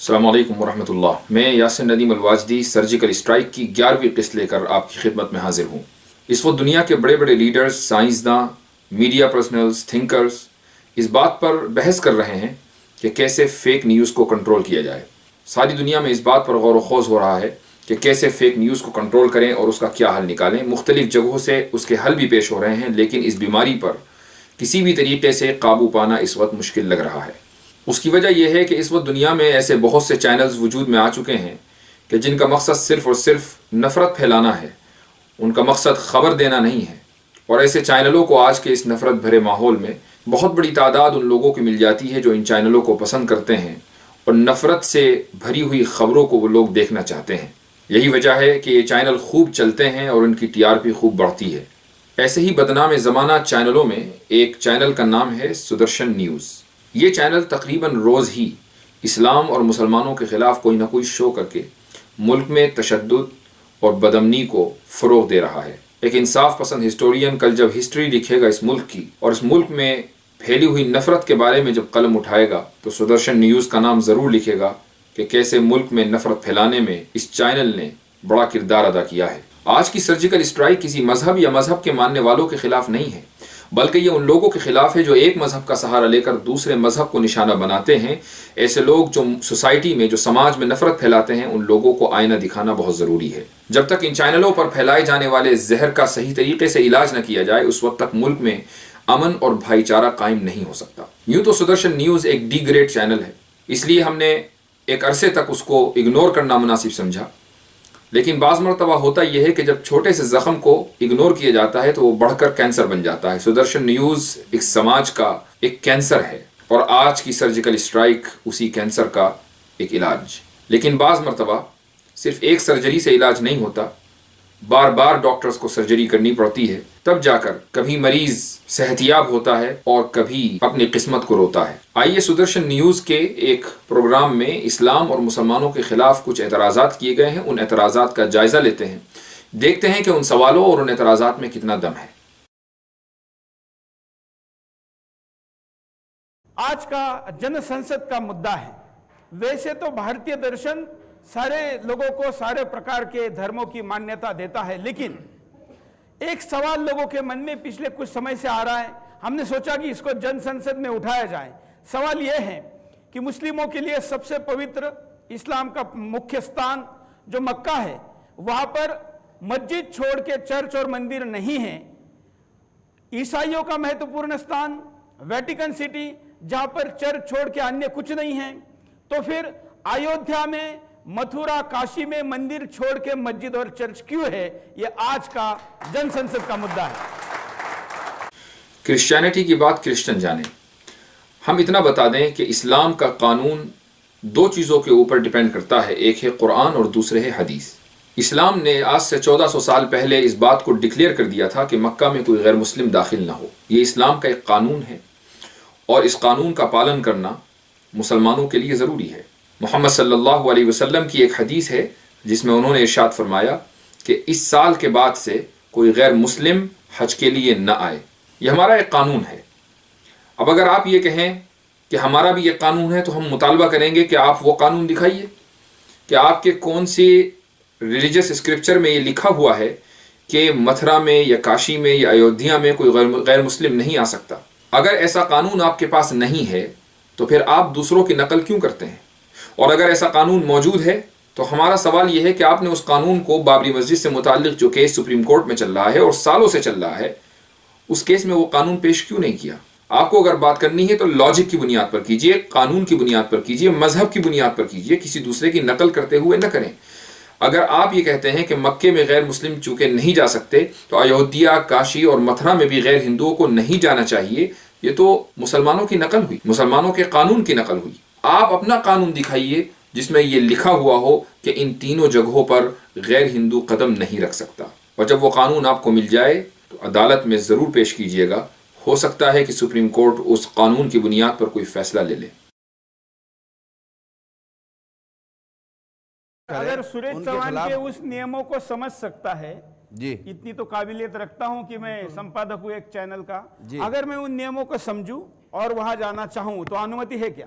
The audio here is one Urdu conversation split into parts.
السلام علیکم ورحمۃ اللہ۔ میں یاسر ندیم الواجدی سرجیکل اسٹرائک کی 11ویں قسط لے کر آپ کی خدمت میں حاضر ہوں۔ اس وقت دنیا کے بڑے بڑے لیڈرز، سائنسداں، میڈیا پرسنلز، تھنکرز اس بات پر بحث کر رہے ہیں کہ کیسے فیک نیوز کو کنٹرول کیا جائے۔ ساری دنیا میں اس بات پر غور و خوض ہو رہا ہے کہ کیسے فیک نیوز کو کنٹرول کریں اور اس کا کیا حل نکالیں۔ مختلف جگہوں سے اس کے حل بھی پیش ہو رہے ہیں، لیکن اس بیماری پر کسی بھی طریقے سے قابو پانا اس وقت مشکل لگ رہا ہے۔ اس کی وجہ یہ ہے کہ اس وقت دنیا میں ایسے بہت سے چینلز وجود میں آ چکے ہیں کہ جن کا مقصد صرف اور صرف نفرت پھیلانا ہے، ان کا مقصد خبر دینا نہیں ہے۔ اور ایسے چینلوں کو آج کے اس نفرت بھرے ماحول میں بہت بڑی تعداد ان لوگوں کی مل جاتی ہے جو ان چینلوں کو پسند کرتے ہیں اور نفرت سے بھری ہوئی خبروں کو وہ لوگ دیکھنا چاہتے ہیں۔ یہی وجہ ہے کہ یہ چینل خوب چلتے ہیں اور ان کی TRP خوب بڑھتی ہے۔ ایسے ہی بدنام زمانہ چینلوں میں ایک چینل کا نام ہے سدرشن نیوز۔ یہ چینل تقریباً روز ہی اسلام اور مسلمانوں کے خلاف کوئی نہ کوئی شو کر کے ملک میں تشدد اور بدامنی کو فروغ دے رہا ہے۔ ایک انصاف پسند ہسٹورین کل جب ہسٹری لکھے گا اس ملک کی اور اس ملک میں پھیلی ہوئی نفرت کے بارے میں جب قلم اٹھائے گا تو سدرشن نیوز کا نام ضرور لکھے گا کہ کیسے ملک میں نفرت پھیلانے میں اس چینل نے بڑا کردار ادا کیا ہے۔ آج کی سرجیکل اسٹرائک کسی مذہب یا مذہب کے ماننے والوں کے خلاف نہیں ہے، بلکہ یہ ان لوگوں کے خلاف ہے جو ایک مذہب کا سہارا لے کر دوسرے مذہب کو نشانہ بناتے ہیں۔ ایسے لوگ جو سوسائٹی میں، جو سماج میں نفرت پھیلاتے ہیں، ان لوگوں کو آئینہ دکھانا بہت ضروری ہے۔ جب تک ان چینلوں پر پھیلائے جانے والے زہر کا صحیح طریقے سے علاج نہ کیا جائے، اس وقت تک ملک میں امن اور بھائی چارہ قائم نہیں ہو سکتا۔ یوں تو سدرشن نیوز ایک ڈی گریڈ چینل ہے، اس لیے ہم نے ایک عرصے تک اس کو اگنور کرنا مناسب سمجھا، لیکن بعض مرتبہ ہوتا یہ ہے کہ جب چھوٹے سے زخم کو اگنور کیا جاتا ہے تو وہ بڑھ کر کینسر بن جاتا ہے۔ سدرشن نیوز ایک سماج کا ایک کینسر ہے اور آج کی سرجیکل اسٹرائک اسی کینسر کا ایک علاج۔ لیکن بعض مرتبہ صرف ایک سرجری سے علاج نہیں ہوتا، بار بار ڈاکٹرز کو سرجری کرنی پڑتی ہے، تب جا کر کبھی مریض صحت یاب ہوتا ہے اور کبھی اپنی قسمت کو روتا ہے۔ آئیے سدرشن نیوز کے ایک پروگرام میں اسلام اور مسلمانوں کے خلاف کچھ اعتراضات کیے گئے ہیں، ان اعتراضات کا جائزہ لیتے ہیں، دیکھتے ہیں کہ ان سوالوں اور ان اعتراضات میں کتنا دم ہے۔ آج کا جن سنسد کا مدعا ہے، ویسے تو بھارتیہ درشن سارے لوگوں کو سارے پرکار کے دھرموں کی مانیتا دیتا ہے، لیکن ایک سوال لوگوں کے من میں پچھلے کچھ سمے سے آ رہا ہے، ہم نے سوچا کہ اس کو جن سنسد میں اٹھایا جائے۔ سوال یہ ہے کہ مسلموں کے لیے سب سے پوتر اسلام کا مکھیہ ستان جو مکہ ہے، وہاں پر مسجد چھوڑ کے چرچ اور مندر نہیں ہیں۔ عیسائیوں کا مہتوپورن ستان ویٹیکن سٹی، جہاں پر چرچ چھوڑ کے انیہ کچھ نہیں ہے، تو پھر ایودھیا میں، متھرا، کاشی میں مندر چھوڑ کے مسجد اور چرچ کیوں ہے؟ یہ آج کا جن سنسد کا مدعا ہے۔ کرسچینٹی کی بات کرسچن جانے۔ ہم اتنا بتا دیں کہ اسلام کا قانون دو چیزوں کے اوپر ڈیپینڈ کرتا ہے، ایک ہے قرآن اور دوسرے ہے حدیث۔ اسلام نے آج سے 1400 سال پہلے اس بات کو ڈکلیئر کر دیا تھا کہ مکہ میں کوئی غیر مسلم داخل نہ ہو۔ یہ اسلام کا ایک قانون ہے اور اس قانون کا پالن کرنا مسلمانوں کے لیے ضروری ہے۔ محمد صلی اللہ علیہ وسلم کی ایک حدیث ہے جس میں انہوں نے ارشاد فرمایا کہ اس سال کے بعد سے کوئی غیر مسلم حج کے لیے نہ آئے۔ یہ ہمارا ایک قانون ہے۔ اب اگر آپ یہ کہیں کہ ہمارا بھی یہ قانون ہے تو ہم مطالبہ کریں گے کہ آپ وہ قانون دکھائیے کہ آپ کے کون سی ریلیجس اسکرپچر میں یہ لکھا ہوا ہے کہ متھرا میں یا کاشی میں یا ایودھیا میں کوئی غیر مسلم نہیں آ سکتا۔ اگر ایسا قانون آپ کے پاس نہیں ہے تو پھر آپ دوسروں کی نقل کیوں کرتے ہیں؟ اور اگر ایسا قانون موجود ہے تو ہمارا سوال یہ ہے کہ آپ نے اس قانون کو بابری مسجد سے متعلق جو کیس سپریم کورٹ میں چل رہا ہے اور سالوں سے چل رہا ہے، اس کیس میں وہ قانون پیش کیوں نہیں کیا؟ آپ کو اگر بات کرنی ہے تو لاجک کی بنیاد پر کیجئے، قانون کی بنیاد پر کیجئے، مذہب کی بنیاد پر کیجئے، کسی دوسرے کی نقل کرتے ہوئے نہ کریں۔ اگر آپ یہ کہتے ہیں کہ مکے میں غیر مسلم چونکہ نہیں جا سکتے تو ایودھیا، کاشی اور متھرا میں بھی غیر ہندوؤں کو نہیں جانا چاہیے، یہ تو مسلمانوں کی نقل ہوئی، مسلمانوں کے قانون کی نقل ہوئی۔ آپ اپنا قانون دکھائیے جس میں یہ لکھا ہوا ہو کہ ان تینوں جگہوں پر غیر ہندو قدم نہیں رکھ سکتا، اور جب وہ قانون آپ کو مل جائے تو عدالت میں ضرور پیش کیجیے گا۔ ہو سکتا ہے کہ سپریم کورٹ اس قانون کی بنیاد پر کوئی فیصلہ لے لے۔ اگر سریش چوہان کے اس نیموں کو سمجھ سکتا ہے، جی اتنی تو قابلیت رکھتا ہوں کہ میں سمپادک ہوں ایک چینل کا، اگر میں ان نیموں کو سمجھوں اور وہاں جانا چاہوں تو انومتی ہے کیا؟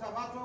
125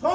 100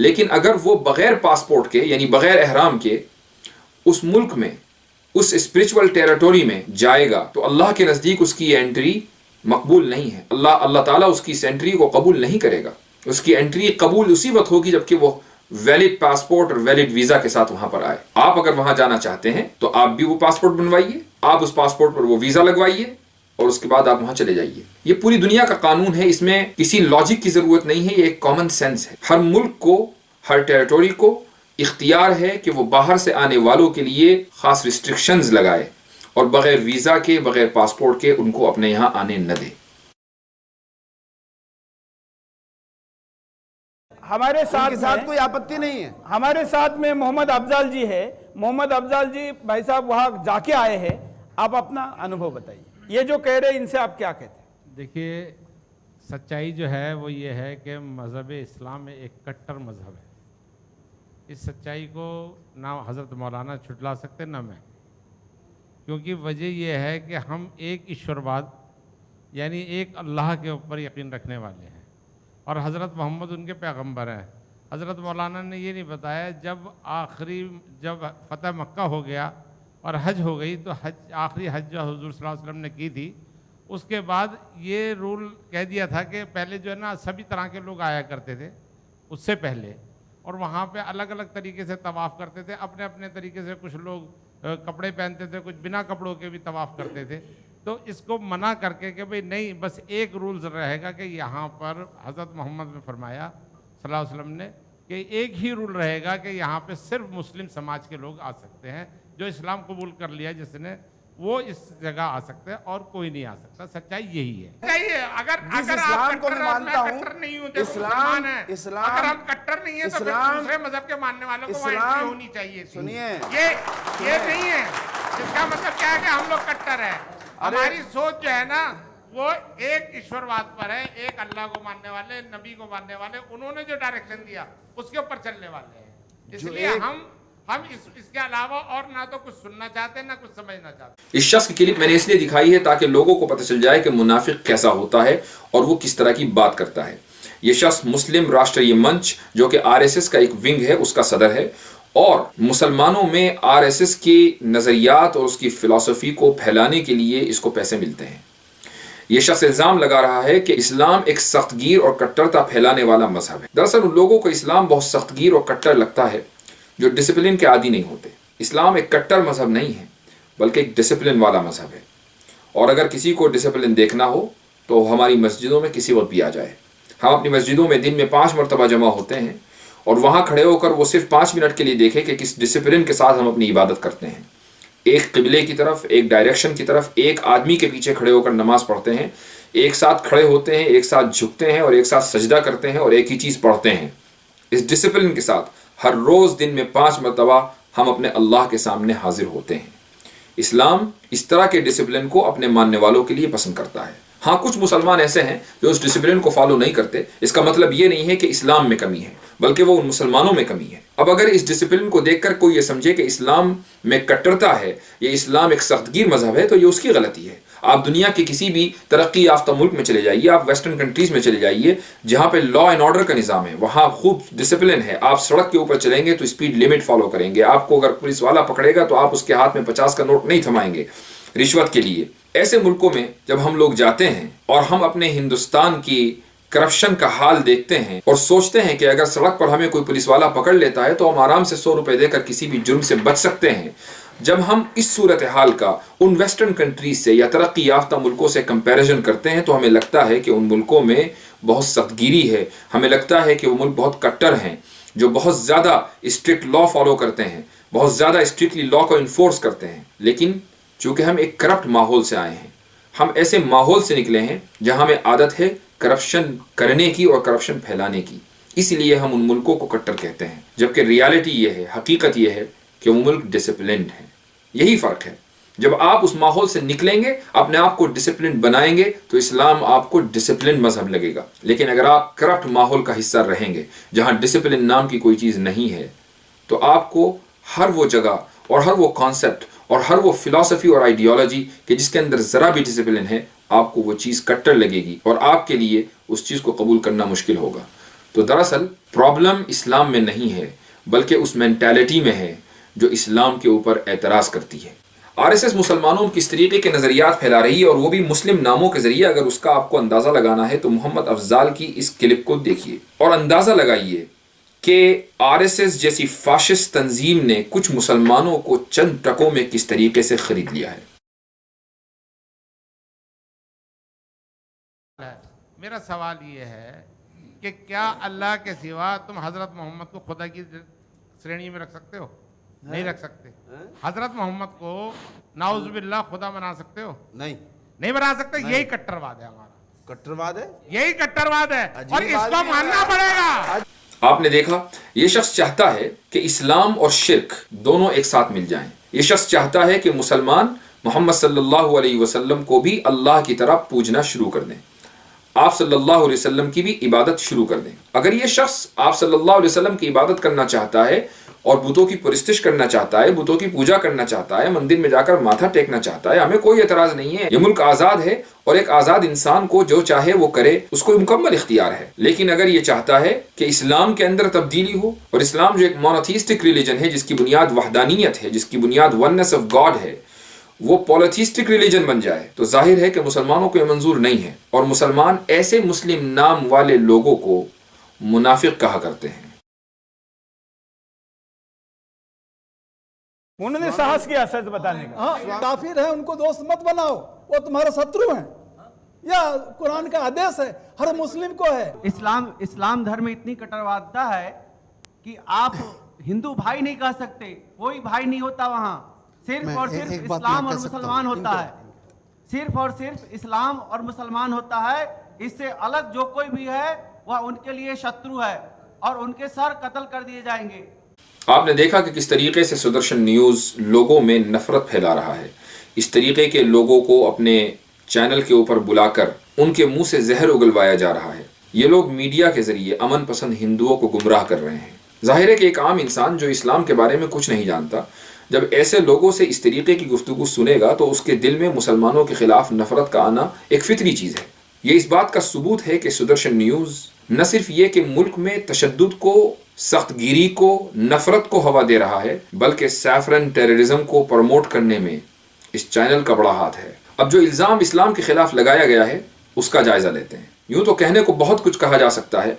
لیکن اگر وہ بغیر پاسپورٹ کے یعنی بغیر احرام کے اس ملک میں اس اسپرچول ٹیریٹوری میں جائے گا تو اللہ کے نزدیک اس کی انٹری مقبول نہیں ہے. اللہ تعالیٰ اس کی اس انٹری کو قبول نہیں کرے گا. اس کی انٹری قبول اسی وقت ہوگی جبکہ وہ ویلڈ پاسپورٹ اور ویلڈ ویزا کے ساتھ وہاں پر آئے. آپ اگر وہاں جانا چاہتے ہیں تو آپ بھی وہ پاسپورٹ بنوائیے, آپ اس پاسپورٹ پر وہ ویزا لگوائیے اور اس کے بعد آپ وہاں چلے جائیے. یہ پوری دنیا کا قانون ہے, اس میں کسی لاجک کی ضرورت نہیں ہے, یہ ایک کامن سینس ہے. ہر ملک کو, ہر ٹیریٹوری کو اختیار ہے کہ وہ باہر سے آنے والوں کے لیے خاص ریسٹرکشنز لگائے اور بغیر ویزا کے, بغیر پاسپورٹ کے ان کو اپنے یہاں آنے نہ دے. ہمارے ساتھ کوئی آپتی نہیں ہے. ہمارے ساتھ میں محمد افضل جی ہے. محمد افضل جی بھائی صاحب وہاں جا کے آئے ہیں, آپ اپنا انوبھو بتائیے. یہ جو کہہ رہے ہیں ان سے آپ کیا کہتے ہیں؟ دیکھیے, سچائی جو ہے وہ یہ ہے کہ مذہب اسلام ایک کٹر مذہب ہے. اس سچائی کو نہ حضرت مولانا چھٹلا سکتے نہ میں, کیونکہ وجہ یہ ہے کہ ہم ایک ایشورواد یعنی ایک اللہ کے اوپر یقین رکھنے والے ہیں اور حضرت محمد ان کے پیغمبر ہیں. حضرت مولانا نے یہ نہیں بتایا جب فتح مکہ ہو گیا اور حج ہو گئی تو آخری حج جو حضور صلی اللہ علیہ وسلم نے کی تھی, اس کے بعد یہ رول کہہ دیا تھا کہ پہلے جو ہے نا سبھی طرح کے لوگ آیا کرتے تھے اس سے پہلے, اور وہاں پہ الگ الگ طریقے سے طواف کرتے تھے, اپنے اپنے طریقے سے. کچھ لوگ کپڑے پہنتے تھے, کچھ بنا کپڑوں کے بھی طواف کرتے تھے. تو اس کو منع کر کے کہ بھئی نہیں, بس ایک رولز رہے گا کہ یہاں پر حضرت محمد نے فرمایا صلی اللہ علیہ وسلم نے کہ ایک ہی رول رہے گا کہ یہاں پہ صرف مسلم سماج کے لوگ آ سکتے ہیں. جو اسلام قبول کر لیا جس نے, وہ اس جگہ آ سکتے ہیں اور کوئی نہیں آ سکتا. سچائی یہی ہے. اگر اسلام کو میں مانتا ہوں, کٹر نہیں ہوں, اسلام اگر ہم کٹر نہیں ہیں تو پھر دوسرے مذہب کے ماننے والوں کو وہاں انٹری ہونی چاہیے. سنیے, یہ نہیں ہے. اس کا مطلب کیا ہے کہ ہم لوگ کٹر ہیں. ہماری سوچ جو ہے نا وہ ایک ایشورواد پر ہے, ایک اللہ کو ماننے والے, نبی کو ماننے والے, انہوں نے جو ڈائریکشن دیا اس کے اوپر چلنے والے ہیں. اس لیے ہم اس کے علاوہ اور نہ تو کچھ سننا چاہتے ہیں نہ کچھ سمجھنا چاہتے ہیں. اس شخص کی کلپ میں نے اس لیے دکھائی ہے تاکہ لوگوں کو پتہ چل جائے کہ منافق کیسا ہوتا ہے اور وہ کس طرح کی بات کرتا ہے. یہ شخص مسلم راشٹریہ منچ جو کہ RSS کا ایک ونگ ہے اس کا صدر ہے, اور مسلمانوں میں RSS کے نظریات اور اس کی فلسفی کو پھیلانے کے لیے اس کو پیسے ملتے ہیں. یہ شخص الزام لگا رہا ہے کہ اسلام ایک سخت گیر اور کٹرتا پھیلانے والا مذہب ہے. دراصل ان لوگوں کو اسلام بہت سخت گیر اور کٹر لگتا ہے جو ڈسپلن کے عادی نہیں ہوتے. اسلام ایک کٹر مذہب نہیں ہے بلکہ ایک ڈسپلن والا مذہب ہے, اور اگر کسی کو ڈسپلن دیکھنا ہو تو ہماری مسجدوں میں کسی وقت بھی آ جائے. ہم اپنی مسجدوں میں دن میں 5 مرتبہ جمع ہوتے ہیں اور وہاں کھڑے ہو کر وہ صرف 5 منٹ کے لیے دیکھیں کہ کس ڈسپلن کے ساتھ ہم اپنی عبادت کرتے ہیں. ایک قبلے کی طرف, ایک ڈائریکشن کی طرف, ایک آدمی کے پیچھے کھڑے ہو کر نماز پڑھتے ہیں, ایک ساتھ کھڑے ہوتے ہیں, ایک ساتھ جھکتے ہیں اور ایک ساتھ سجدہ کرتے ہیں اور ایک ہی چیز پڑھتے ہیں. اس ڈسپلن کے ساتھ ہر روز دن میں 5 مرتبہ ہم اپنے اللہ کے سامنے حاضر ہوتے ہیں. اسلام اس طرح کے ڈسپلن کو اپنے ماننے والوں کے لیے پسند کرتا ہے. ہاں, کچھ مسلمان ایسے ہیں جو اس ڈسپلن کو فالو نہیں کرتے. اس کا مطلب یہ نہیں ہے کہ اسلام میں کمی ہے بلکہ وہ ان مسلمانوں میں کمی ہے. اب اگر اس ڈسپلن کو دیکھ کر کوئی یہ سمجھے کہ اسلام میں کٹرتا ہے, یہ اسلام ایک سخت گیر مذہب ہے, تو یہ اس کی غلطی ہے. آپ دنیا کے کسی بھی ترقی یافتہ ملک میں چلے جائیے, آپ ویسٹرن کنٹریز میں چلے جائیے جہاں پہ لا اینڈ آرڈر کا نظام ہے, وہاں خوب ڈسپلن ہے. آپ سڑک کے اوپر چلیں گے تو اسپیڈ لمٹ فالو کریں گے. آپ کو اگر پولیس والا پکڑے گا تو آپ اس کے ہاتھ میں 50 کا نوٹ نہیں تھمائیں گے رشوت کے لیے. ایسے ملکوں میں جب ہم لوگ جاتے ہیں اور ہم اپنے ہندوستان کی کرپشن کا حال دیکھتے ہیں اور سوچتے ہیں کہ اگر سڑک پر ہمیں کوئی پولیس والا پکڑ لیتا ہے تو ہم آرام سے 100 روپے دے کر کسی بھی جرم سے بچ سکتے ہیں, جب ہم اس صورتحال کا ان ویسٹرن کنٹریز سے یا ترقی یافتہ ملکوں سے کمپیریزن کرتے ہیں تو ہمیں لگتا ہے کہ ان ملکوں میں بہت سخت گیری ہے. ہمیں لگتا ہے کہ وہ ملک بہت کٹر ہیں جو بہت زیادہ اسٹرکٹ لا فالو کرتے ہیں, بہت زیادہ اسٹرکٹلی لا کو انفورس کرتے ہیں. لیکن چونکہ ہم ایک کرپٹ ماحول سے آئے ہیں, ہم ایسے ماحول سے نکلے ہیں جہاں ہمیں عادت ہے کرپشن کرنے کی اور کرپشن پھیلانے کی, اس لیے ہم ان ملکوں کو کٹر کہتے ہیں. جبکہ ریالٹی یہ ہے, حقیقت یہ ہے کہ وہ ملک ڈسپلنڈ ہیں. یہی فرق ہے. جب آپ اس ماحول سے نکلیں گے, اپنے آپ کو ڈسپلن بنائیں گے تو اسلام آپ کو ڈسپلن مذہب لگے گا. لیکن اگر آپ کرپٹ ماحول کا حصہ رہیں گے جہاں ڈسپلن نام کی کوئی چیز نہیں ہے, تو آپ کو ہر وہ جگہ اور ہر وہ کانسیپٹ اور ہر وہ فلسفی اور آئیڈیالوجی کہ جس کے اندر ذرا بھی ڈسپلن ہے, آپ کو وہ چیز کٹر لگے گی اور آپ کے لیے اس چیز کو قبول کرنا مشکل ہوگا. تو دراصل پرابلم اسلام میں نہیں ہے بلکہ اس مینٹالٹی میں ہے جو اسلام کے اوپر اعتراض کرتی ہے۔ آر ایس ایس مسلمانوں کس طریقے کے نظریات پھیلا رہی ہے اور وہ بھی مسلم ناموں کے ذریعے۔ اگر اس کا آپ کو اندازہ لگانا ہے تو محمد افضال کی اس کلپ کو دیکھیے اور اندازہ لگائیے کہ آر ایس ایس جیسی فاشسٹ تنظیم نے کچھ مسلمانوں کو چند ٹکوں میں کس طریقے سے خرید لیا ہے۔ میرا سوال یہ ہے کہ کیا اللہ کے سوا تم حضرت محمد کو خدا کی شرینی میں رکھ سکتے ہو؟ نہیں رکھ سکتے۔ حضرت محمد کو نعوذ باللہ خدا بنا سکتے ہو؟ نہیں بنا سکتے۔ یہی کٹرواد ہے ہمارا، کٹرواد ہے، یہی کٹرواد ہے اور اس کو ماننا پڑے گا۔ آپ نے دیکھا، یہ شخص چاہتا ہے کہ اسلام اور شرک دونوں ایک ساتھ مل جائیں۔ یہ شخص چاہتا ہے کہ مسلمان محمد صلی اللہ علیہ وسلم کو بھی اللہ کی طرح پوجنا شروع کر دیں، آپ صلی اللہ علیہ وسلم کی بھی عبادت شروع کر دیں۔ اگر یہ شخص آپ صلی اللہ علیہ وسلم کی عبادت کرنا چاہتا ہے اور بتوں کی پرستش کرنا چاہتا ہے، بتوں کی پوجا کرنا چاہتا ہے، مندر میں جا کر ماتھا ٹیکنا چاہتا ہے، ہمیں کوئی اعتراض نہیں ہے۔ یہ ملک آزاد ہے اور ایک آزاد انسان کو جو چاہے وہ کرے، اس کو مکمل اختیار ہے۔ لیکن اگر یہ چاہتا ہے کہ اسلام کے اندر تبدیلی ہو، اور اسلام جو ایک مونوتھیسٹک ریلیجن ہے جس کی بنیاد وحدانیت ہے، جس کی بنیاد وننس آف گاڈ ہے، وہ پولیتھیسٹک ریلیجن بن جائے تو ظاہر ہے کہ مسلمانوں کو یہ منظور نہیں ہے، اور مسلمان ایسے مسلم نام والے لوگوں کو منافق کہا کرتے ہیں۔ انہوں نے ساہس کیا سچ بتانے کا۔ ہاں کافر ہے، ان کو دوست مت بناؤ، وہ تمہارا شترو ہیں، یا قرآن کا آدیش ہے، ہر مسلم کو ہے۔ اسلام دھرم میں اتنی کٹروادتا ہے کہ آپ ہندو بھائی نہیں کہہ سکتے، کوئی بھائی نہیں ہوتا وہاں، صرف اور صرف اسلام اور مسلمان ہوتا ہے، صرف اور صرف اسلام اور مسلمان ہوتا ہے۔ اس سے الگ جو کوئی بھی ہے وہ ان کے لیے شترو ہے اور ان کے سر قتل کر دیے جائیں گے۔ آپ نے دیکھا کہ کس طریقے سے سدرشن نیوز لوگوں میں نفرت پھیلا رہا ہے۔ اس طریقے کے لوگوں کو اپنے چینل کے اوپر بلا کر ان کے منہ سے زہر اگلوایا جا رہا ہے۔ یہ لوگ میڈیا کے ذریعے امن پسند ہندوؤں کو گمراہ کر رہے ہیں۔ ظاہر ہے کہ ایک عام انسان جو اسلام کے بارے میں کچھ نہیں جانتا، جب ایسے لوگوں سے اس طریقے کی گفتگو سنے گا تو اس کے دل میں مسلمانوں کے خلاف نفرت کا آنا ایک فطری چیز ہے۔ یہ اس بات کا ثبوت ہے کہ سدرشن نیوز نہ صرف یہ کہ ملک میں تشدد کو، سخت گیری کو، نفرت کو ہوا دے رہا ہے، بلکہ سیفرن ٹیررزم کو پروموٹ کرنے میں اس چینل کا بڑا ہاتھ ہے۔ اب جو الزام اسلام کے خلاف لگایا گیا ہے اس کا جائزہ لیتے ہیں۔ یوں تو کہنے کو بہت کچھ کہا جا سکتا ہے،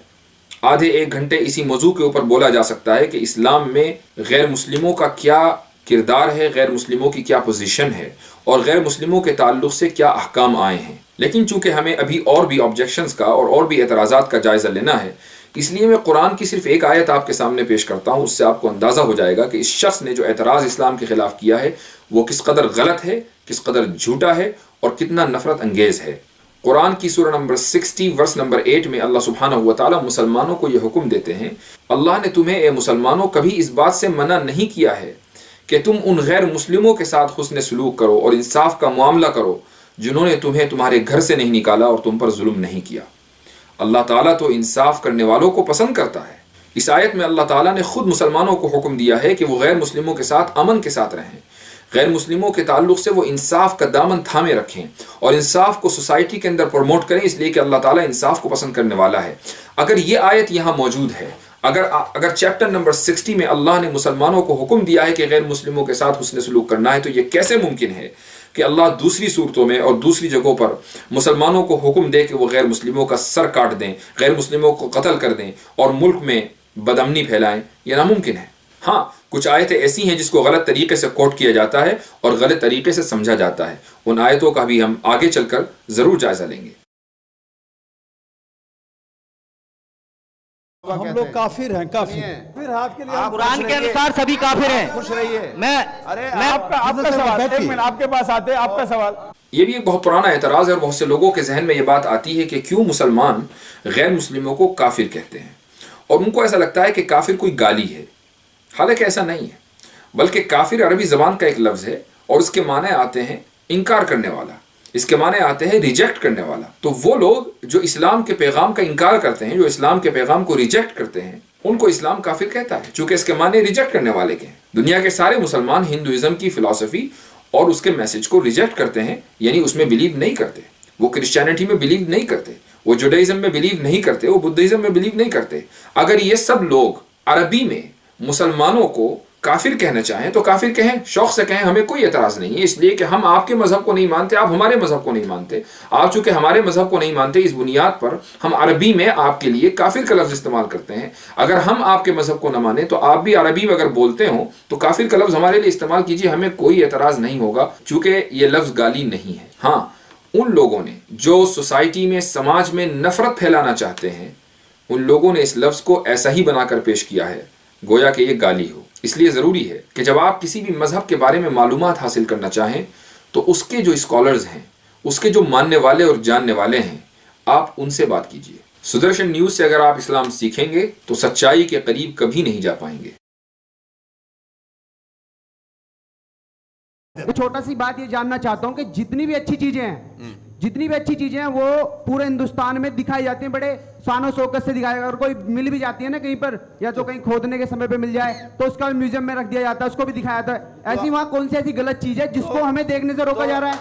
آدھے ایک گھنٹے اسی موضوع کے اوپر بولا جا سکتا ہے کہ اسلام میں غیر مسلموں کا کیا کردار ہے، غیر مسلموں کی کیا پوزیشن ہے، اور غیر مسلموں کے تعلق سے کیا احکام آئے ہیں۔ لیکن چونکہ ہمیں ابھی اور بھی آبجیکشنز کا اور بھی اعتراضات کا جائزہ لینا ہے، اس لیے میں قرآن کی صرف ایک آیت آپ کے سامنے پیش کرتا ہوں۔ اس سے آپ کو اندازہ ہو جائے گا کہ اس شخص نے جو اعتراض اسلام کے خلاف کیا ہے وہ کس قدر غلط ہے، کس قدر جھوٹا ہے اور کتنا نفرت انگیز ہے۔ قرآن کی سورہ نمبر 60 ورس نمبر 8 میں اللہ سبحانہ و تعالیٰ مسلمانوں کو یہ حکم دیتے ہیں، اللہ نے تمہیں اے مسلمانوں کبھی اس بات سے منع نہیں کیا ہے کہ تم ان غیر مسلموں کے ساتھ حسن سلوک کرو اور انصاف کا معاملہ کرو جنہوں نے تمہیں تمہارے گھر سے نہیں نکالا اور تم پر ظلم نہیں کیا۔ اللہ تعالیٰ تو انصاف کرنے والوں کو پسند کرتا ہے۔ اس آیت میں اللہ تعالیٰ نے خود مسلمانوں کو حکم دیا ہے کہ وہ غیر مسلموں کے ساتھ امن کے ساتھ رہیں، غیر مسلموں کے تعلق سے وہ انصاف کا دامن تھامے رکھیں اور انصاف کو سوسائٹی کے اندر پروموٹ کریں، اس لیے کہ اللہ تعالیٰ انصاف کو پسند کرنے والا ہے۔ اگر یہ آیت یہاں موجود ہے، اگر چیپٹر نمبر 60 میں اللہ نے مسلمانوں کو حکم دیا ہے کہ غیر مسلموں کے ساتھ حسن سلوک کرنا ہے، تو یہ کیسے ممکن ہے کہ اللہ دوسری صورتوں میں اور دوسری جگہوں پر مسلمانوں کو حکم دے کہ وہ غیر مسلموں کا سر کاٹ دیں، غیر مسلموں کو قتل کر دیں اور ملک میں بدامنی پھیلائیں؟ یہ ناممکن ہے۔ ہاں، کچھ آیتیں ایسی ہیں جس کو غلط طریقے سے کوٹ کیا جاتا ہے اور غلط طریقے سے سمجھا جاتا ہے، ان آیتوں کا بھی ہم آگے چل کر ضرور جائزہ لیں گے۔ ہم لوگ کافر ہیں، کافر پھر آپ کے لیے قرآن کے انسار سبھی کافر ہیں۔ خوش رہیے۔ میں آپ کا سوال، ایک منٹ آپ کے پاس آتے ہیں، آپ کا سوال۔ یہ بھی ایک بہت پرانا اعتراض ہے اور بہت سے لوگوں کے ذہن میں یہ بات آتی ہے کہ کیوں مسلمان غیر مسلموں کو کافر کہتے ہیں، اور ان کو ایسا لگتا ہے کہ کافر کوئی گالی ہے۔ حالانکہ ایسا نہیں ہے، بلکہ کافر عربی زبان کا ایک لفظ ہے اور اس کے معنی آتے ہیں انکار کرنے والا، اس کے معنی آتے ہیں ریجیکٹ کرنے والا۔ تو وہ لوگ جو اسلام کے پیغام کا انکار کرتے ہیں، جو اسلام کے پیغام کو ریجیکٹ کرتے ہیں، ان کو اسلام کافر کہتا ہے، چونکہ اس کے معنی ریجیکٹ کرنے والے کے ہیں۔ دنیا کے سارے مسلمان ہندوازم کی فلسفی اور اس کے میسج کو ریجیکٹ کرتے ہیں، یعنی اس میں بلیو نہیں کرتے، وہ کرسچینٹی میں بلیو نہیں کرتے، وہ جوڈائزم میں بلیو نہیں کرتے، وہ بدھزم میں بلیو نہیں کرتے. اگر یہ سب لوگ عربی میں مسلمانوں کو کافر کہنا چاہیں تو کافر کہیں، شوق سے کہیں، ہمیں کوئی اعتراض نہیں ہے، اس لیے کہ ہم آپ کے مذہب کو نہیں مانتے، آپ ہمارے مذہب کو نہیں مانتے. آپ چونکہ ہمارے مذہب کو نہیں مانتے، اس بنیاد پر ہم عربی میں آپ کے لیے کافر کا لفظ استعمال کرتے ہیں. اگر ہم آپ کے مذہب کو نہ مانیں تو آپ بھی عربی میں اگر بولتے ہوں تو کافر کا لفظ ہمارے لیے استعمال کیجیے، ہمیں کوئی اعتراض نہیں ہوگا، چونکہ یہ لفظ گالی نہیں ہے. ہاں، ان لوگوں نے جو سوسائٹی میں، سماج میں نفرت پھیلانا چاہتے ہیں، ان لوگوں نے اس لفظ کو ایسا ہی بنا کر پیش کیا ہے گویا کہ یہ گالی ہو. اس لیے ضروری ہے کہ جب آپ کسی بھی مذہب کے بارے میں معلومات حاصل کرنا چاہیں تو اس کے جو اسکالرز ہیں، اس کے جو ماننے والے اور جاننے والے ہیں، آپ ان سے بات کیجیے. سدرشن نیوز سے اگر آپ اسلام سیکھیں گے تو سچائی کے قریب کبھی نہیں جا پائیں گے. چھوٹا سی بات یہ جاننا چاہتا ہوں کہ جتنی بھی اچھی چیزیں ہیں وہ پورے ہندوستان میں دکھائی جاتی ہیں، بڑے شان و شوکت سے دکھائی. اگر کوئی مل بھی جاتی ہے نا کہیں پر، یا تو کہیں کھودنے کے سمے پہ مل جائے تو اس کا میوزیم میں رکھ دیا جاتا ہے، اس کو بھی دکھایا جاتا ہے. ایسی وہاں کون سی ایسی غلط چیز ہے جس کو ہمیں دیکھنے سے روکا جا رہا ہے؟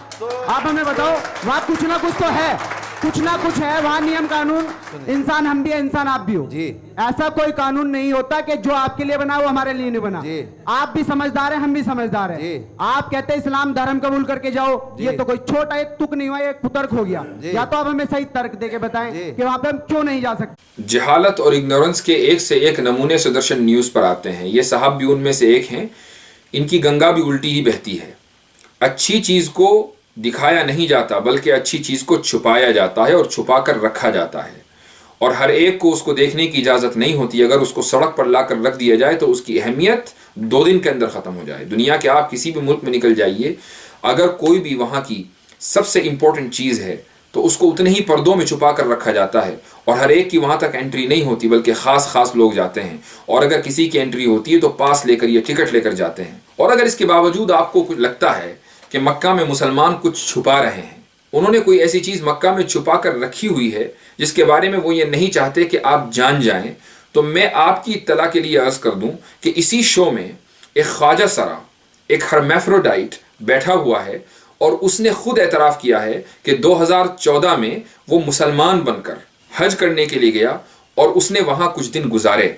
آپ ہمیں بتاؤ. وہاں کچھ نہ کچھ تو ہے، کچھ نہ کچھ ہے وہاں نیم قانون. انسان ہم بھی ہے، انسان آپ بھی ہو. ایسا کوئی قانون نہیں ہوتا کہ جو آپ کے لیے بنا وہ ہمارے لیے نہیں بنا. آپ بھی سمجھدار ہیں، ہم بھی سمجھدار ہیں. آپ کہتے ہیں اسلام دھرم قبول کر کے جاؤ، یہ تو کوئی چھوٹا ایک تک نہیں ہوا، ایک ترک ہو گیا. یا تو آپ ہمیں صحیح ترک دے کے بتائیں کہ وہاں پہ ہم کیوں نہیں جا سکتے. جہالت اور اگنورنس کے ایک سے ایک نمونے سدرشن نیوز پر آتے ہیں. یہ صاحب بھی ان میں سے ایک ہیں. ان کی گنگا بھی الٹی ہی بہتی ہے. اچھی چیز کو دکھایا نہیں جاتا بلکہ اچھی چیز کو چھپایا جاتا ہے اور چھپا کر رکھا جاتا ہے، اور ہر ایک کو اس کو دیکھنے کی اجازت نہیں ہوتی. اگر اس کو سڑک پر لا کر رکھ دیا جائے تو اس کی اہمیت 2 دن کے اندر ختم ہو جائے. دنیا کے آپ کسی بھی ملک میں نکل جائیے، اگر کوئی بھی وہاں کی سب سے امپورٹنٹ چیز ہے تو اس کو اتنے ہی پردوں میں چھپا کر رکھا جاتا ہے، اور ہر ایک کی وہاں تک انٹری نہیں ہوتی بلکہ خاص لوگ جاتے ہیں. اور اگر کسی کی انٹری ہوتی ہے تو پاس لے کر یا ٹکٹ لے کر جاتے ہیں. اور اگر اس کے باوجود آپ کو کچھ لگتا ہے کہ مکہ میں مسلمان کچھ چھپا رہے ہیں، انہوں نے کوئی ایسی چیز مکہ میں چھپا کر رکھی ہوئی ہے جس کے بارے میں وہ یہ نہیں چاہتے کہ آپ جان جائیں، تو میں آپ کی اطلاع کے لیے عرض کر دوں کہ اسی شو میں ایک خواجہ سرا، ایک ہرمیفروڈائٹ بیٹھا ہوا ہے، اور اس نے خود اعتراف کیا ہے کہ 2014 میں وہ مسلمان بن کر حج کرنے کے لیے گیا اور اس نے وہاں کچھ دن گزارے.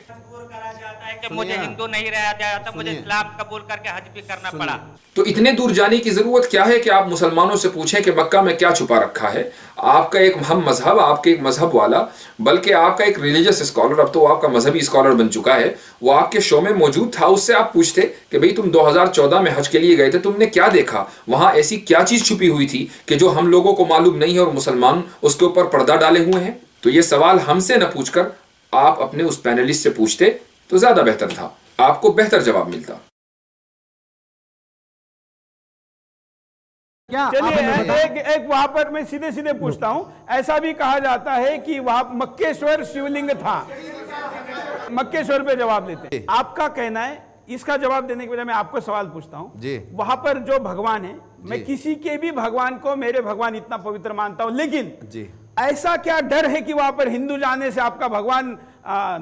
کہ مجھے ہندو نہیں رہا جاتا، مجھے اسلام قبول کر کے حج بھی کرنا پڑا. تو اتنے دور جانے کی ضرورت کیا ہے کہ آپ مسلمانوں سے پوچھیں کہ مکہ میں کیا چھپا رکھا ہے؟ آپ کا ایک ہم مذہب، آپ کے ایک مذہب والا، بلکہ آپ کا ایک ریلیجس اسکالر، اب تو آپ کا مذہبی اسکالر بن چکا ہے، وہ آپ کے شو میں موجود تھا. اس سے آپ پوچھتے کہ بھئی تم 2014 میں حج کے لیے گئے تھے، تم نے کیا دیکھا وہاں؟ ایسی کیا چیز چھپی ہوئی تھی کہ جو ہم لوگوں کو معلوم نہیں ہے اور مسلمان اس کے اوپر پردہ ڈالے ہوئے ہیں؟ تو یہ سوال ہم سے نہ پوچھ کر آپ اپنے اس پینلسٹ سے پوچھتے تو زیادہ بہتر تھا، آپ کو بہتر جواب ملتا. چلیے ایک وہاں پر میں سیدھے پوچھتا ہوں. ایسا بھی کہا جاتا ہے کہ وہاں مکیشور شیولنگ تھا. مکیشور پہ جواب لیتے ہیں. آپ کا کہنا ہے، اس کا جواب دینے کے بجائے میں آپ کو سوال پوچھتا ہوں. وہاں پر جو بھگوان ہے، میں کسی کے بھی بھگوان کو میرے بھگوان اتنا پوتر مانتا ہوں، لیکن ایسا کیا ڈر ہے کہ وہاں پر ہندو جانے سے آپ کا بھگوان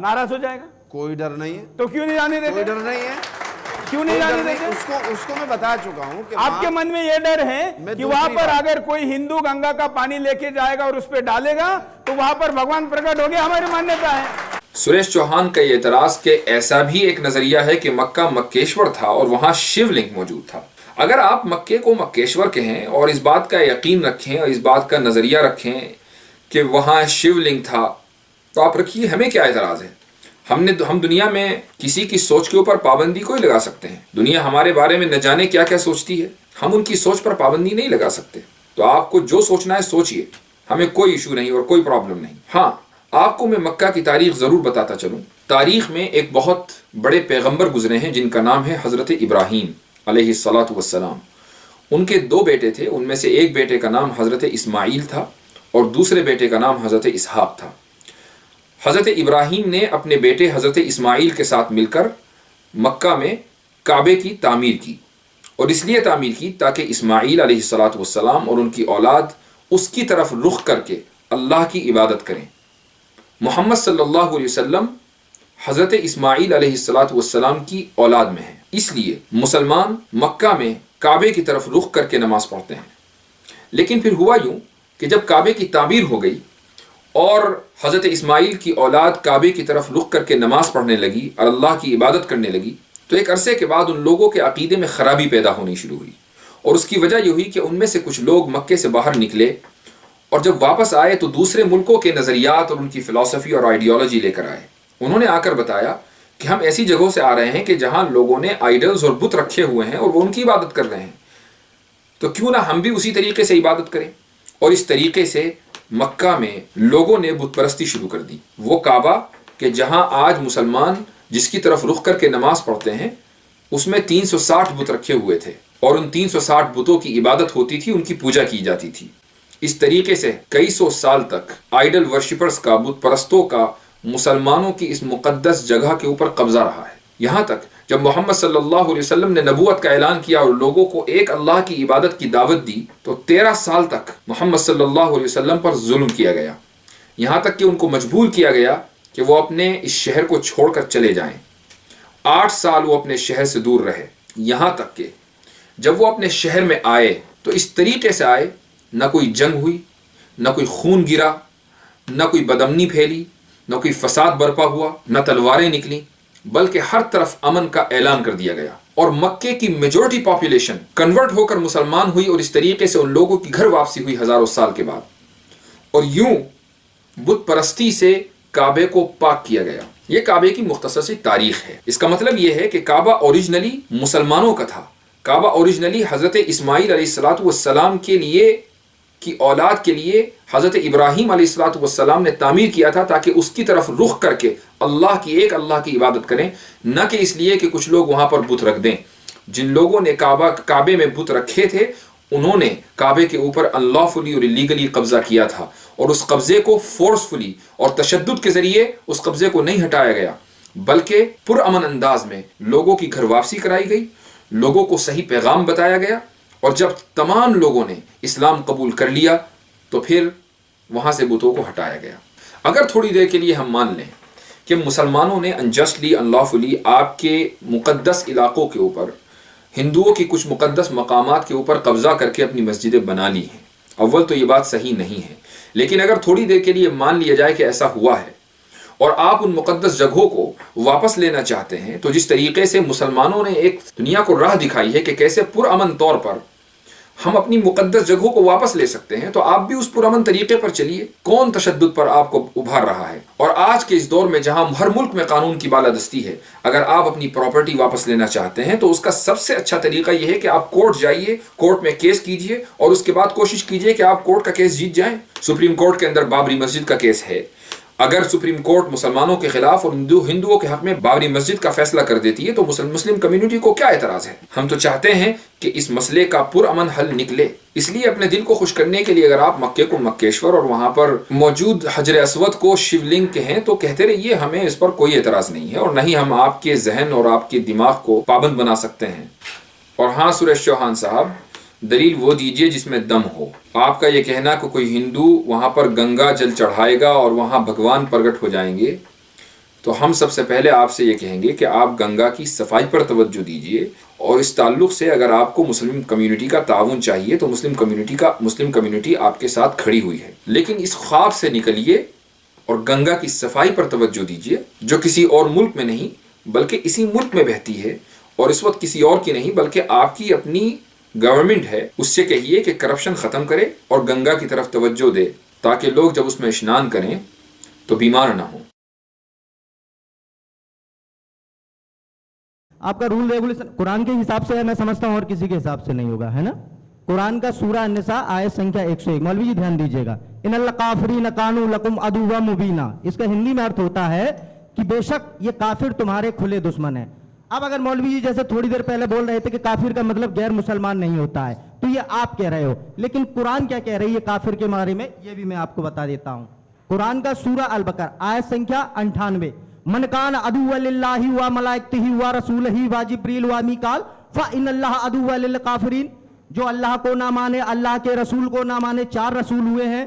ناراض ہو جائے گا؟ کوئی ڈر نہیں ہے. تو کیوں نہیں جانے دیتے؟ کوئی ڈر نہیں ہے. کیوں نہیں جانے دیتے؟ اس کو میں بتا چکا ہوں کہ آپ کے من میں یہ ڈر ہے کہ وہاں پر اگر کوئی ہندو گنگا کا پانی لے کے جائے گا اور اس پہ ڈالے گا تو وہاں پر بھگوان پرکٹ ہو گیا، ہماری مانیتا ہے. سریش چوہان کا یہ اعتراض کہ ایسا بھی ایک نظریہ ہے کہ مکہ مکیشور تھا اور وہاں شیو لنگ موجود تھا. اگر آپ مکے کو مکیشور کہیں اور اس بات کا یقین رکھیں اور اس بات کا نظریہ رکھیں کہ وہاں شیو لنگ تھا تو آپ رکھیے، ہمیں کیا اعتراض ہے؟ ہم دنیا میں کسی کی سوچ کے اوپر پابندی کوئی لگا سکتے ہیں. دنیا ہمارے بارے میں نہ جانے کیا کیا سوچتی ہے، ہم ان کی سوچ پر پابندی نہیں لگا سکتے. تو آپ کو جو سوچنا ہے سوچئے، ہمیں کوئی ایشو نہیں اور کوئی پرابلم نہیں. ہاں، آپ کو میں مکہ کی تاریخ ضرور بتاتا چلوں. تاریخ میں ایک بہت بڑے پیغمبر گزرے ہیں جن کا نام ہے حضرت ابراہیم علیہ الصلاۃ والسلام. ان کے 2 بیٹے تھے، ان میں سے ایک بیٹے کا نام حضرت اسماعیل تھا اور دوسرے بیٹے کا نام حضرت اسحاق تھا. حضرت ابراہیم نے اپنے بیٹے حضرت اسماعیل کے ساتھ مل کر مکہ میں کعبے کی تعمیر کی، اور اس لیے تعمیر کی تاکہ اسماعیل علیہ الصلاۃ والسلام اور ان کی اولاد اس کی طرف رخ کر کے اللہ کی عبادت کریں. محمد صلی اللہ علیہ وسلم حضرت اسماعیل علیہ الصلاۃ والسلام کی اولاد میں ہیں، اس لیے مسلمان مکہ میں کعبے کی طرف رخ کر کے نماز پڑھتے ہیں. لیکن پھر ہوا یوں کہ جب کعبے کی تعمیر ہو گئی اور حضرت اسماعیل کی اولاد کعبے کی طرف رخ کر کے نماز پڑھنے لگی اور اللہ کی عبادت کرنے لگی، تو ایک عرصے کے بعد ان لوگوں کے عقیدے میں خرابی پیدا ہونی شروع ہوئی، اور اس کی وجہ یہ ہوئی کہ ان میں سے کچھ لوگ مکے سے باہر نکلے اور جب واپس آئے تو دوسرے ملکوں کے نظریات اور ان کی فلسفی اور آئیڈیالوجی لے کر آئے۔ انہوں نے آ کر بتایا کہ ہم ایسی جگہوں سے آ رہے ہیں کہ جہاں لوگوں نے آئیڈلز اور بت رکھے ہوئے ہیں اور وہ ان کی عبادت کر رہے ہیں، تو کیوں نہ ہم بھی اسی طریقے سے عبادت کریں۔ اور اس طریقے سے مکہ میں لوگوں نے بت پرستی شروع کر دی۔ وہ کعبہ کہ جہاں آج مسلمان جس کی طرف رخ کر کے نماز پڑھتے ہیں، اس میں 360 بت رکھے ہوئے تھے، اور ان 360 بتوں کی عبادت ہوتی تھی، ان کی پوجا کی جاتی تھی۔ اس طریقے سے کئی سو سال تک آئیڈل ورشپرز کا، بت پرستوں کا مسلمانوں کی اس مقدس جگہ کے اوپر قبضہ رہا ہے، یہاں تک جب محمد صلی اللہ علیہ وسلم نے نبوت کا اعلان کیا اور لوگوں کو ایک اللہ کی عبادت کی دعوت دی، تو 13 سال تک محمد صلی اللہ علیہ وسلم پر ظلم کیا گیا، یہاں تک کہ ان کو مجبور کیا گیا کہ وہ اپنے اس شہر کو چھوڑ کر چلے جائیں۔ 8 سال وہ اپنے شہر سے دور رہے، یہاں تک کہ جب وہ اپنے شہر میں آئے تو اس طریقے سے آئے، نہ کوئی جنگ ہوئی، نہ کوئی خون گرا، نہ کوئی بدامنی پھیلی، نہ کوئی فساد برپا ہوا، نہ تلواریں نکلیں، بلکہ ہر طرف امن کا اعلان کر دیا گیا، اور مکے کی میجورٹی پاپولیشن کنورٹ ہو کر مسلمان ہوئی، اور اس طریقے سے ان لوگوں کی گھر واپسی ہوئی ہزاروں سال کے بعد، اور یوں بت پرستی سے کعبے کو پاک کیا گیا۔ یہ کعبے کی مختصر سی تاریخ ہے۔ اس کا مطلب یہ ہے کہ کعبہ اوریجنلی مسلمانوں کا تھا، کعبہ اوریجنلی حضرت اسماعیل علیہ السلام کے لیے کی اولاد کے لیے حضرت ابراہیم علیہ السلام نے تعمیر کیا تھا، تاکہ اس کی طرف رخ کر کے اللہ کی عبادت کریں، نہ کہ اس لیے کہ کچھ لوگ وہاں پر بت رکھ دیں۔ جن لوگوں نے کعبے میں بت رکھے تھے، انہوں نے کعبے کے اوپر انلافلی اور الیگلی قبضہ کیا تھا، اور اس قبضے کو فورسفلی اور تشدد کے ذریعے اس قبضے کو نہیں ہٹایا گیا، بلکہ پرامن انداز میں لوگوں کی گھر واپسی کرائی گئی، لوگوں کو صحیح پیغام بتایا گیا، اور جب تمام لوگوں نے اسلام قبول کر لیا تو پھر وہاں سے بتوں کو ہٹایا گیا۔ اگر تھوڑی دیر کے لیے ہم مان لیں کہ مسلمانوں نے انجسٹلی، انلافلی آپ کے مقدس علاقوں کے اوپر، ہندوؤں کی کچھ مقدس مقامات کے اوپر قبضہ کر کے اپنی مسجدیں بنا لی ہیں، اول تو یہ بات صحیح نہیں ہے، لیکن اگر تھوڑی دیر کے لیے مان لیا جائے کہ ایسا ہوا ہے اور آپ ان مقدس جگہوں کو واپس لینا چاہتے ہیں، تو جس طریقے سے مسلمانوں نے ایک دنیا کو راہ دکھائی ہے کہ کیسے پرامن طور پر ہم اپنی مقدس جگہوں کو واپس لے سکتے ہیں، تو آپ بھی اس پرامن طریقے پر چلیے۔ کون تشدد پر آپ کو ابھار رہا ہے؟ اور آج کے اس دور میں جہاں ہر ملک میں قانون کی بالادستی ہے، اگر آپ اپنی پراپرٹی واپس لینا چاہتے ہیں تو اس کا سب سے اچھا طریقہ یہ ہے کہ آپ کورٹ جائیے، کورٹ میں کیس کیجئے، اور اس کے بعد کوشش کیجئے کہ آپ کورٹ کا کیس جیت جائیں۔ سپریم کورٹ کے اندر بابری مسجد کا کیس ہے، اگر سپریم کورٹ مسلمانوں کے خلاف اور ہندوؤں کے حق میں بابری مسجد کا فیصلہ کر دیتی ہے تو مسلم کمیونٹی کو کیا اعتراض ہے؟ ہم تو چاہتے ہیں کہ اس مسئلے کا پرامن حل نکلے۔ اس لیے اپنے دل کو خوش کرنے کے لیے اگر آپ مکے کو مکیشور اور وہاں پر موجود حجر اسود کو شیو لنگ کہیں تو کہتے رہیے، ہمیں اس پر کوئی اعتراض نہیں ہے، اور نہ ہی ہم آپ کے ذہن اور آپ کے دماغ کو پابند بنا سکتے ہیں۔ اور ہاں سریش چوہان صاحب، دلیل وہ دیجئے جس میں دم ہو۔ آپ کا یہ کہنا کہ کوئی ہندو وہاں پر گنگا جل چڑھائے گا اور وہاں بھگوان پرگٹ ہو جائیں گے، تو ہم سب سے پہلے آپ سے یہ کہیں گے کہ آپ گنگا کی صفائی پر توجہ دیجئے، اور اس تعلق سے اگر آپ کو مسلم کمیونٹی کا تعاون چاہیے تو مسلم کمیونٹی آپ کے ساتھ کھڑی ہوئی ہے، لیکن اس خواب سے نکلیے اور گنگا کی صفائی پر توجہ دیجئے، جو کسی اور ملک میں نہیں بلکہ اسی ملک میں بہتی ہے، اور اس وقت کسی اور کی نہیں بلکہ آپ کی اپنی گورنمنٹ ہے۔ اس سے کہیے کہ کرپشن ختم کرے اور گنگا کی طرف توجہ دے، تاکہ لوگ جب اس میں اشنان کریں تو بیمار نہ ہوں۔ آپ کا رول ریگولیشن قرآن کے حساب سے ہے، میں سمجھتا ہوں، اور کسی کے حساب سے نہیں ہوگا، ہے نا؟ قرآن کا سورہ النساء آیت سنکھیا 101، مولوی جی دھیان دیجئے گا، ان الکافرین کانوا لکم عدوا مبینا، اس کا ہندی میں ارتھ ہوتا ہے کہ بے شک یہ کافر تمہارے کھلے دشمن ہیں۔ اب اگر مولوی جی جیسے تھوڑی دیر پہلے بول رہے تھے کہ کافر کا مطلب غیر مسلمان نہیں ہوتا ہے، تو یہ آپ کہہ رہے ہو، لیکن قرآن کیا کہہ رہی ہے کافر کے بارے میں، یہ بھی میں آپ کو بتا دیتا ہوں۔ قرآن کا سورہ البقرہ آیت سنکھیا 98، من کان عدوا للہ و ملائکتہ و رسولہ و جبریل و میکال فإن اللہ عدو للکافرین، جو اللہ کو نہ مانے، اللہ کے رسول کو نہ مانے، 4 رسول ہوئے ہیں،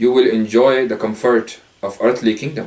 you will enjoy the comfort of earthly kingdom।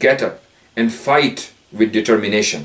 get up and fight with determination।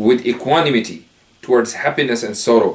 With equanimity towards happiness and sorrow।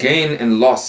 Gain and loss,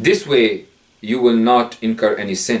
This way you will not incur any sin।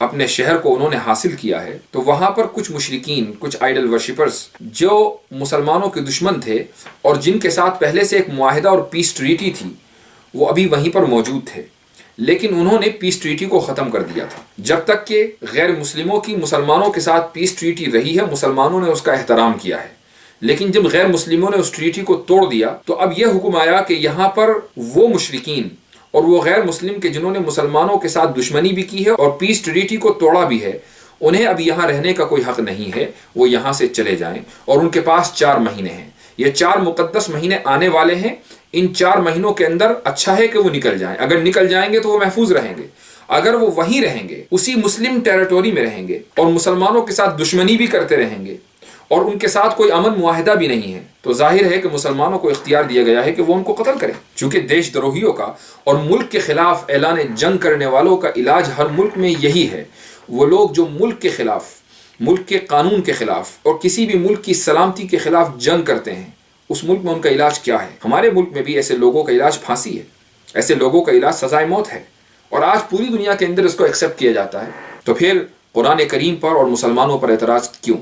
اپنے شہر کو انہوں نے حاصل کیا ہے تو وہاں پر کچھ مشرکین، کچھ آئیڈل ورشپرز جو مسلمانوں کے دشمن تھے اور جن کے ساتھ پہلے سے ایک معاہدہ اور پیس ٹریٹی تھی، وہ ابھی وہیں پر موجود تھے، لیکن انہوں نے پیس ٹریٹی کو ختم کر دیا تھا۔ جب تک کہ غیر مسلموں کی مسلمانوں کے ساتھ پیس ٹریٹی رہی ہے، مسلمانوں نے اس کا احترام کیا ہے، لیکن جب غیر مسلموں نے اس ٹریٹی کو توڑ دیا تو اب یہ حکم آیا کہ یہاں پر وہ مشرکین اور وہ غیر مسلم کے جنہوں نے مسلمانوں کے ساتھ دشمنی بھی کی ہے اور پیس ٹریٹی کو توڑا بھی ہے، انہیں اب یہاں رہنے کا کوئی حق نہیں ہے، وہ یہاں سے چلے جائیں، اور ان کے پاس 4 مہینے ہیں، یہ 4 مقدس مہینے آنے والے ہیں، ان 4 مہینوں کے اندر اچھا ہے کہ وہ نکل جائیں، اگر نکل جائیں گے تو وہ محفوظ رہیں گے، اگر وہ وہیں رہیں گے، اسی مسلم ٹیریٹوری میں رہیں گے اور مسلمانوں کے ساتھ دشمنی بھی کرتے رہیں گے اور ان کے ساتھ کوئی امن معاہدہ بھی نہیں ہے، تو ظاہر ہے کہ مسلمانوں کو اختیار دیا گیا ہے کہ وہ ان کو قتل کریں، چونکہ دیش دروہیوں کا اور ملک کے خلاف اعلان جنگ کرنے والوں کا علاج ہر ملک میں یہی ہے۔ وہ لوگ جو ملک کے خلاف، ملک کے قانون کے خلاف اور کسی بھی ملک کی سلامتی کے خلاف جنگ کرتے ہیں، اس ملک میں ان کا علاج کیا ہے؟ ہمارے ملک میں بھی ایسے لوگوں کا علاج پھانسی ہے، ایسے لوگوں کا علاج سزائے موت ہے، اور آج پوری دنیا کے اندر اس کو ایکسیپٹ کیا جاتا ہے، تو پھر قرآن کریم پر اور مسلمانوں پر اعتراض کیوں؟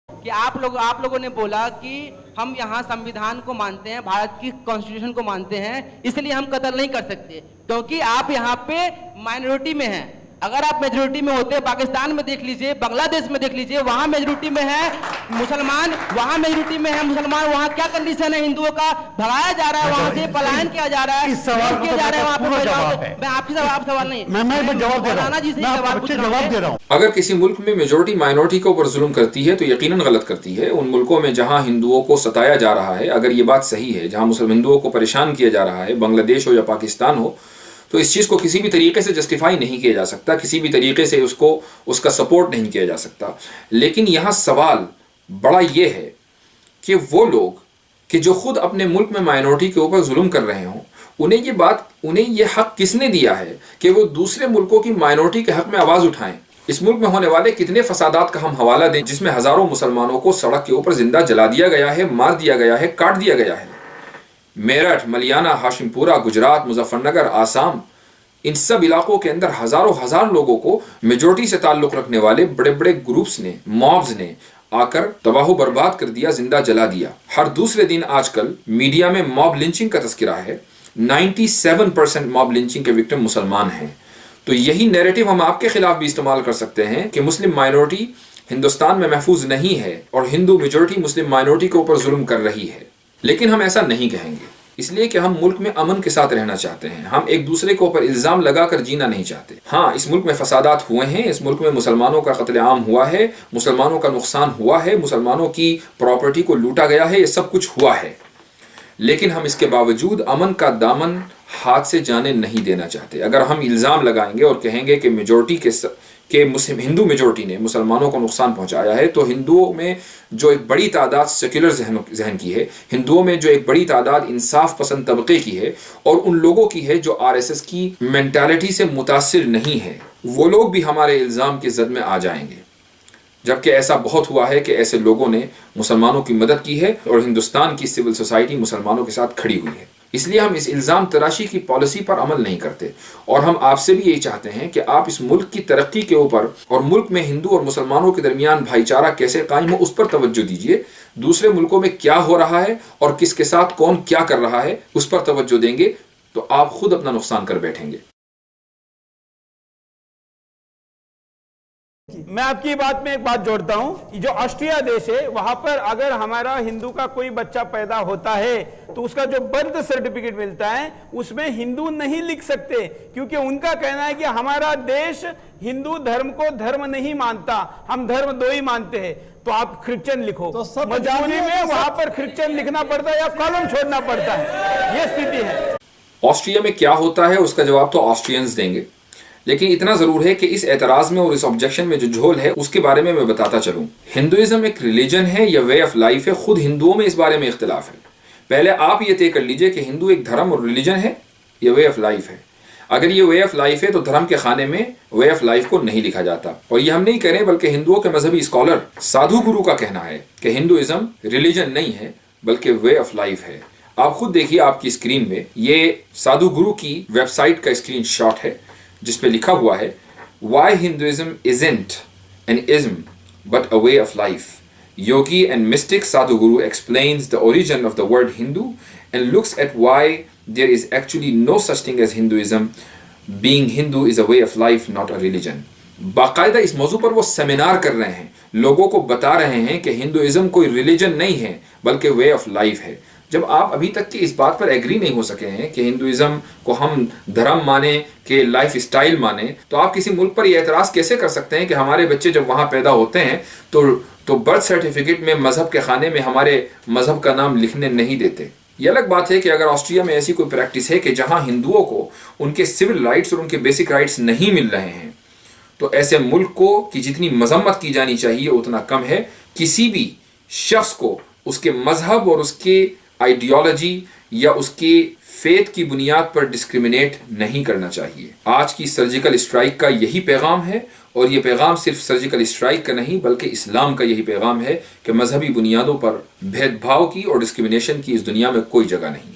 کہ آپ لوگوں نے بولا کہ ہم یہاں سمویدھان کو مانتے ہیں، بھارت کی کانسٹیٹیوشن کو مانتے ہیں، اس لیے ہم قتل نہیں کر سکتے کیونکہ آپ یہاں پہ مائنورٹی میں ہیں۔ اگر آپ میجورٹی میں ہوتے، پاکستان میں دیکھ لیجئے، بنگلہ دیش میں دیکھ لیجئے، وہاں میجورٹی میں ہے مسلمان، وہاں میجورٹی میں ہے مسلمان، وہاں کیا کنڈیشن ہے ہندوؤں کا؟ بھگایا جا رہا ہے، وہاں سے پلائن کیا جا رہا ہے، اس سوال کو کیا جا رہا ہے وہاں جواب پہ۔ میں آپ سے سوال نہیں، میں جواب دے رہا ہوں، جی سے میں سوال آپ سے جواب دے رہا ہوں۔ اگر کسی ملک میں میجورٹی مائنورٹی کے اوپر ظلم کرتی ہے تو یقیناً غلط کرتی ہے۔ ان ملکوں میں جہاں ہندوؤں کو ستایا جا رہا ہے، اگر یہ بات صحیح ہے، جہاں مسلم ہندوؤں کو پریشان کیا جا رہا ہے، بنگلہ دیش ہو یا پاکستان ہو، تو اس چیز کو کسی بھی طریقے سے جسٹیفائی نہیں کیا جا سکتا، کسی بھی طریقے سے اس کا سپورٹ نہیں کیا جا سکتا۔ لیکن یہاں سوال بڑا یہ ہے کہ وہ لوگ کہ جو خود اپنے ملک میں مائنورٹی کے اوپر ظلم کر رہے ہوں، انہیں یہ حق کس نے دیا ہے کہ وہ دوسرے ملکوں کی مائنورٹی کے حق میں آواز اٹھائیں؟ اس ملک میں ہونے والے کتنے فسادات کا ہم حوالہ دیں جس میں ہزاروں مسلمانوں کو سڑک کے اوپر زندہ جلا دیا گیا ہے، مار دیا گیا ہے، کاٹ دیا گیا ہے۔ میرٹھ، ملیانہ، ہاشم پورہ، گجرات، مظفر نگر، آسام، ان سب علاقوں کے اندر ہزار لوگوں کو میجورٹی سے تعلق رکھنے والے بڑے بڑے گروپس نے، موبز نے آ کر تباہ و برباد کر دیا، زندہ جلا دیا۔ ہر دوسرے دن آج کل میڈیا میں موب لنچنگ کا تذکرہ ہے، 97% موب لنچنگ کے وکٹم مسلمان ہیں۔ تو یہی نیریٹو ہم آپ کے خلاف بھی استعمال کر سکتے ہیں کہ مسلم مائنورٹی ہندوستان میں محفوظ نہیں ہے اور ہندو میجورٹی مسلم مائنورٹی کے اوپر ظلم کر رہی ہے، لیکن ہم ایسا نہیں کہیں گے، اس لیے کہ ہم ملک میں امن کے ساتھ رہنا چاہتے ہیں، ہم ایک دوسرے کے اوپر الزام لگا کر جینا نہیں چاہتے۔ ہاں، اس ملک میں فسادات ہوئے ہیں، اس ملک میں مسلمانوں کا قتل عام ہوا ہے، مسلمانوں کا نقصان ہوا ہے، مسلمانوں کی پراپرٹی کو لوٹا گیا ہے، یہ سب کچھ ہوا ہے، لیکن ہم اس کے باوجود امن کا دامن ہاتھ سے جانے نہیں دینا چاہتے۔ اگر ہم الزام لگائیں گے اور کہیں گے کہ ہندو میجورٹی نے مسلمانوں کو نقصان پہنچایا ہے، تو ہندوؤں میں جو ایک بڑی تعداد سیکولر ذہن کی ہے، ہندوؤں میں جو ایک بڑی تعداد انصاف پسند طبقے کی ہے، اور ان لوگوں کی ہے جو RSS کی مینٹالٹی سے متاثر نہیں ہے، وہ لوگ بھی ہمارے الزام کی زد میں آ جائیں گے۔ جبکہ ایسا بہت ہوا ہے کہ ایسے لوگوں نے مسلمانوں کی مدد کی ہے اور ہندوستان کی سول سوسائٹی مسلمانوں کے ساتھ کھڑی ہوئی ہے۔ اس لیے ہم اس الزام تراشی کی پالیسی پر عمل نہیں کرتے، اور ہم آپ سے بھی یہی چاہتے ہیں کہ آپ اس ملک کی ترقی کے اوپر اور ملک میں ہندو اور مسلمانوں کے درمیان بھائی چارہ کیسے قائم ہو اس پر توجہ دیجیے۔ دوسرے ملکوں میں کیا ہو رہا ہے اور کس کے ساتھ کون کیا کر رہا ہے اس پر توجہ دیں گے تو آپ خود اپنا نقصان کر بیٹھیں گے۔ میں آپ کی بات میں ایک بات جوڑتا ہوں، جو آسٹریا دیش ہے وہاں پر اگر ہمارا ہندو کا کوئی بچہ پیدا ہوتا ہے تو اس کا جو برتھ سرٹیفکیٹ ملتا ہے اس میں ہندو نہیں لکھ سکتے، کیونکہ ان کا کہنا ہے کہ ہمارا دیش ہندو دھرم کو دھرم نہیں مانتا، ہم دھرم 2 ہی مانتے ہیں۔ تو آپ کرسچن لکھو، مجبوری میں وہاں پر کرسچن لکھنا پڑتا ہے یا کالم چھوڑنا پڑتا ہے، یہ استھتی ہے۔ آسٹریا میں کیا ہوتا ہے اس کا جواب تو آسٹریئنز دیں گے، لیکن اتنا ضرور ہے کہ اس اعتراض میں اور اس آبجیکشن میں جو جھول ہے اس کے بارے میں بتاتا چلوں۔ ہندوازم ایک ریلیجن ہے یا وے آف لائف ہے، خود ہندوؤں میں اس بارے میں اختلاف ہے۔ پہلے آپ یہ طے کر لیجئے کہ ہندو ایک دھرم اور ریلیجن ہے یا وے آف لائف ہے۔ اگر یہ وے آف لائف ہے تو دھرم کے خانے میں وے آف لائف کو نہیں لکھا جاتا، اور یہ ہم نہیں کہہ رہے بلکہ ہندوؤں کے مذہبی اسکالر سادھو گرو کا کہنا ہے کہ ہندوازم ریلیجن نہیں ہے بلکہ وے آف لائف ہے۔ آپ خود دیکھیے آپ کی اسکرین میں یہ سادھو گرو کی ویب سائٹ کا اسکرین شاٹ ہے جس پہ لکھا ہوا ہے Why Hinduism isn't an ism but a way of life. Yogi and mystic Sadhguru explains the origin of the word Hindu and looks at why there is actually no such thing as Hinduism. Being Hindu is a way of life, not a religion. باقاعدہ اس موضوع پر وہ سیمینار کر رہے ہیں، لوگوں کو بتا رہے ہیں کہ ہندوازم کوئی ریلیجن نہیں ہے بلکہ وے آف لائف ہے. جب آپ ابھی تک کی اس بات پر ایگری نہیں ہو سکے ہیں کہ ہندوازم کو ہم دھرم مانیں کہ لائف اسٹائل مانیں، تو آپ کسی ملک پر یہ اعتراض کیسے کر سکتے ہیں کہ ہمارے بچے جب وہاں پیدا ہوتے ہیں تو برتھ سرٹیفکیٹ میں مذہب کے خانے میں ہمارے مذہب کا نام لکھنے نہیں دیتے. یہ الگ بات ہے کہ اگر آسٹریا میں ایسی کوئی پریکٹس ہے کہ جہاں ہندوؤں کو ان کے سول رائٹس اور ان کے بیسک رائٹس نہیں مل رہے ہیں، تو ایسے ملک کو کی جتنی مذمت کی جانی چاہیے اتنا کم ہے. کسی بھی شخص کو اس کے مذہب اور اس کے آئیڈیالوجی یا اس کی فیتھ کی بنیاد پر ڈسکریمنیٹ نہیں کرنا چاہیے. آج کی سرجیکل اسٹرائک کا یہی پیغام ہے، اور یہ پیغام صرف سرجیکل اسٹرائک کا نہیں بلکہ اسلام کا یہی پیغام ہے کہ مذہبی بنیادوں پر بھید بھاؤ کی اور ڈسکریمنیشن کی اس دنیا میں کوئی جگہ نہیں ہے.